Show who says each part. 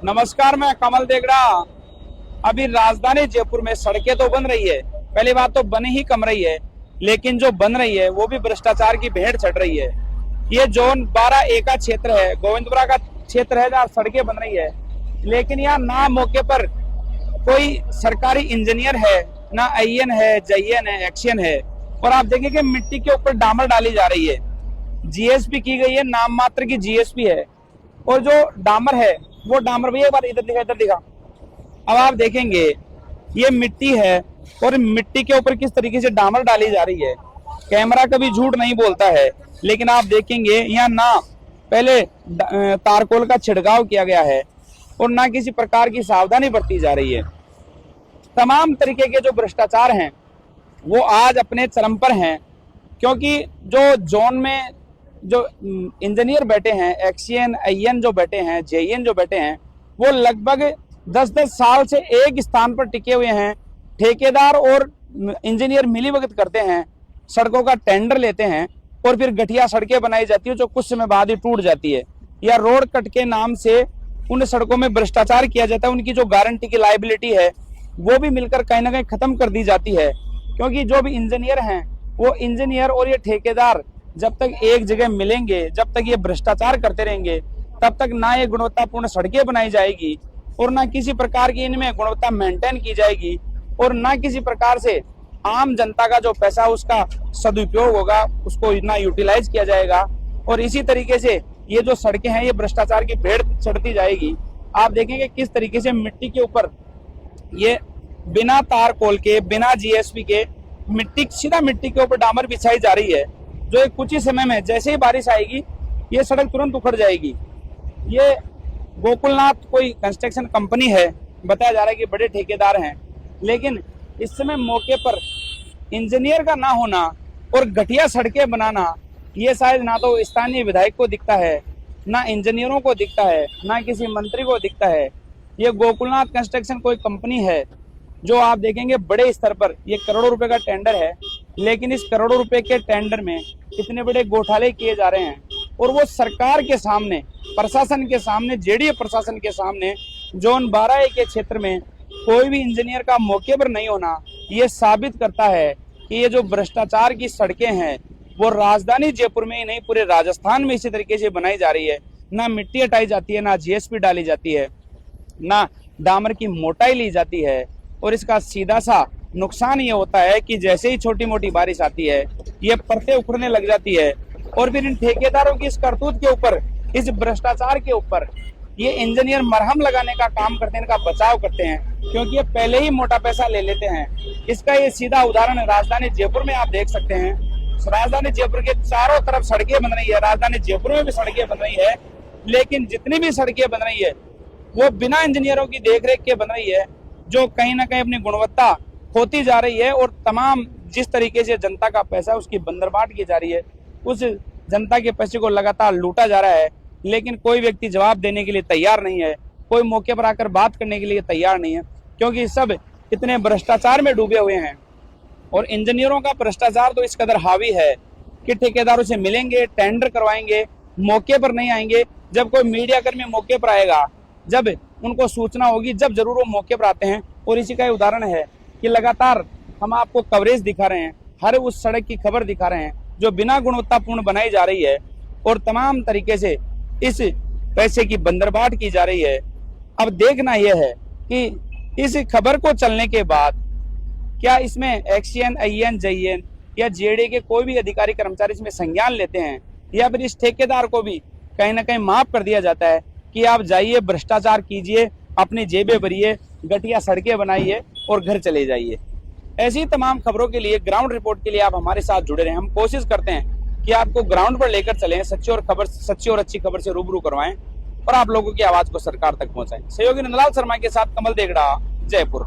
Speaker 1: नमस्कार, मैं कमल देगड़ा। अभी राजधानी जयपुर में सड़कें तो बन रही है, पहली बात तो बन ही कम रही है, लेकिन जो बन रही है वो भी भ्रष्टाचार की भेंट चढ़ रही है। ये जोन 12A का क्षेत्र है, गोविंदपुरा का क्षेत्र है जहाँ सड़कें बन रही है, लेकिन यहाँ ना मौके पर कोई सरकारी इंजीनियर है, ना आईएन है, जेईएन है, एक्सीएन है। और आप देखेंगे मिट्टी के ऊपर डामर डाली जा रही है। जीएसपी की गई है, नाम मात्र की जीएसपी है। और जो डामर है वो डामर, भैया एक बार इधर दिखा, इधर दिखा। अब आप देखेंगे ये मिट्टी है और मिट्टी के ऊपर किस तरीके से डामर डाली जा रही है। कैमरा कभी झूठ नहीं बोलता है, लेकिन आप देखेंगे यहाँ ना पहले तारकोल का छिड़काव किया गया है और ना किसी प्रकार की सावधानी बरती जा रही है। तमाम तरीके के जो भ्रष्टाचार हैं वो आज अपने चरम पर हैं, क्योंकि जो जोन में जो इंजीनियर बैठे हैं, एक्सीएन, आईएन जो बैठे हैं, जेईएन जो बैठे हैं, वो लगभग 10-10 साल से एक स्थान पर टिके हुए हैं। ठेकेदार और इंजीनियर मिलीभगत करते हैं, सड़कों का टेंडर लेते हैं और फिर घटिया सड़कें बनाई जाती है जो कुछ समय बाद ही टूट जाती है, या रोड कट के नाम से उन सड़कों में भ्रष्टाचार किया जाता है। उनकी जो गारंटी की लायबिलिटी है वो भी मिलकर कहीं ना कहीं खत्म कर दी जाती है, क्योंकि जो भी इंजीनियर हैं वो इंजीनियर और ये ठेकेदार जब तक एक जगह मिलेंगे, जब तक ये भ्रष्टाचार करते रहेंगे, तब तक ना ये गुणवत्तापूर्ण सड़कें बनाई जाएगी और ना किसी प्रकार की इनमें गुणवत्ता मेंटेन की जाएगी और ना किसी प्रकार से आम जनता का जो पैसा उसका सदुपयोग होगा, उसको ना यूटिलाइज किया जाएगा। और इसी तरीके से ये जो सड़कें हैं ये भ्रष्टाचार की भेड़ चढ़ती जाएगी। आप देखेंगे किस तरीके से मिट्टी के ऊपर ये बिना तार कोल के, बिना जीएसपी के सीधा मिट्टी के ऊपर डामर बिछाई जा रही है, जो एक कुछ ही समय में जैसे ही बारिश आएगी ये सड़क तुरंत उखड़ जाएगी। ये गोकुलनाथ कोई कंस्ट्रक्शन कंपनी है, बताया जा रहा है कि बड़े ठेकेदार हैं, लेकिन इस समय मौके पर इंजीनियर का ना होना और घटिया सड़कें बनाना, ये शायद ना तो स्थानीय विधायक को दिखता है, ना इंजीनियरों को दिखता है, ना किसी मंत्री को दिखता है। ये गोकुलनाथ कंस्ट्रक्शन कोई कंपनी है जो आप देखेंगे बड़े स्तर पर ये करोड़ों रुपए का टेंडर है, लेकिन इस करोड़ों रुपए के टेंडर में कितने बड़े घोटाले किए जा रहे हैं। और वो सरकार के सामने, प्रशासन के सामने, जेडीए प्रशासन के सामने जोन 12A के क्षेत्र में कोई भी इंजीनियर का मौके पर नहीं होना, ये साबित करता है कि ये जो भ्रष्टाचार की सड़कें हैं वो राजधानी जयपुर में ही नहीं पूरे राजस्थान में इसी तरीके से बनाई जा रही है। ना मिट्टी हटाई जाती है, ना जीएसपी डाली जाती है, ना डामर की मोटाई ली जाती है। और इसका सीधा सा नुकसान ये होता है कि जैसे ही छोटी मोटी बारिश आती है ये परतें उखड़ने लग जाती है। और फिर इन ठेकेदारों की इस करतूत के ऊपर, इस भ्रष्टाचार के ऊपर ये इंजीनियर मरहम लगाने का काम करते हैं, इनका बचाव करते हैं, क्योंकि ये पहले ही मोटा पैसा ले लेते हैं। इसका ये सीधा उदाहरण राजधानी जयपुर में आप देख सकते हैं। राजधानी जयपुर के चारों तरफ सड़कें बन रही है, राजधानी जयपुर में भी सड़कें बन रही है, लेकिन जितनी भी सड़कें बन रही है वो बिना इंजीनियरों की देखरेख के बन रही है, जो कहीं ना कहीं अपनी गुणवत्ता खोती जा रही है। और तमाम जिस तरीके से जनता का पैसा उसकी बंदरबाट की जा रही है, उस जनता के पैसे को लगातार लूटा जा रहा है, लेकिन कोई व्यक्ति जवाब देने के लिए तैयार नहीं है, कोई मौके पर आकर बात करने के लिए तैयार नहीं है, क्योंकि सब इतने भ्रष्टाचार में डूबे हुए हैं। और इंजीनियरों का भ्रष्टाचार तो इस कदर हावी है कि ठेकेदारों से मिलेंगे, टेंडर करवाएंगे, मौके पर नहीं आएंगे। जब कोई मीडिया कर्मी मौके पर आएगा, जब उनको सूचना होगी, जब जरूर वो मौके पर आते हैं। और इसी का उदाहरण है कि लगातार हम आपको कवरेज दिखा रहे हैं, हर उस सड़क की खबर दिखा रहे हैं जो बिना गुणवत्तापूर्ण बनाई जा रही है और तमाम तरीके से इस पैसे की बंदरबाट की जा रही है। अब देखना यह है कि इस खबर को चलने के बाद क्या इसमें एक्सीएन, आईएन, जेईएन या जेडीए के कोई भी अधिकारी कर्मचारी इसमें संज्ञान लेते हैं, या फिर इस ठेकेदार को भी कहीं ना कहीं माफ कर दिया जाता है कि आप जाइए, भ्रष्टाचार कीजिए, अपनी जेबें भरिए, घटिया सड़कें बनाइए और घर चले जाइए। ऐसी तमाम खबरों के लिए, ग्राउंड रिपोर्ट के लिए आप हमारे साथ जुड़े रहें। हम कोशिश करते हैं कि आपको ग्राउंड पर लेकर चलें, सच्ची और अच्छी खबर से रूबरू करवाएं और आप लोगों की आवाज को सरकार तक पहुंचाएं। सहयोगी नंदलाल शर्मा के साथ कमल देगड़ा, जयपुर।